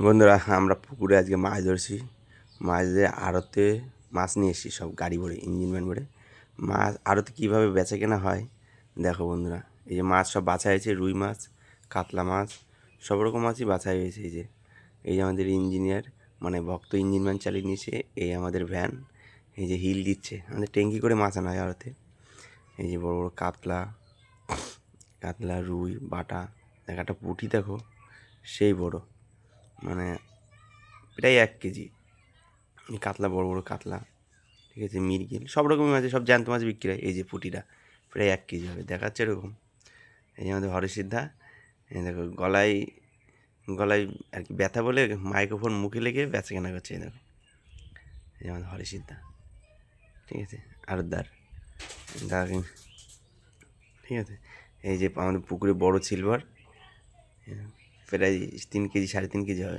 বন্ধুরা, আমরা পুকুরে আজকে মাছ ধরছি। মাছ ধরে আড়তে মাছ নিয়ে এসেছি, সব গাড়ি ভরে, ইঞ্জিন ভ্যান ভরে। মাছ আড়তে কীভাবে বেচা কেনা হয় দেখো বন্ধুরা। এই যে মাছ সব বাছা হয়েছে, রুই মাছ, কাতলা মাছ, সব রকম মাছই বাছা হয়েছে। এই যে আমাদের ইঞ্জিনিয়ার, মানে ভক্ত ইঞ্জিন ভ্যান চালিয়ে নিয়েছে। এই আমাদের ভ্যান, এই যে হিল দিচ্ছে, আমাদের ট্যাঙ্কি করে মাছ আনা হয় আড়তে। এই যে বড় বড় কাতলা, রুই, বাটা। দেখ একটা পুঁটি দেখো, সেই বড়, মানে প্রায় 1 কেজি। কাতলা, বড় বড় কাতলা, ঠিক আছে, মৃগেল, সব রকমই মাছ, সব জ্যান্ত মাছ বিক্রি হয়। এই যে পুঁটিটা প্রায় 1 কেজি হবে, দেখাচ্ছে এরকম। এই যে আমাদের হরসিদ্ধা, এই দেখো গলায় গলায় আর কি ব্যথা বলে মাইক্রোফোন মুখে লেগে বেচা কেনা করছে। এই দেখো, এই যে আমাদের হরসিদ্ধা, ঠিক আছে, আরদার দাদা, ঠিক আছে। এই যে আমাদের পুকুরে বড় সিলভার, প্রায় 3 কেজি, 3.5 কেজি হবে।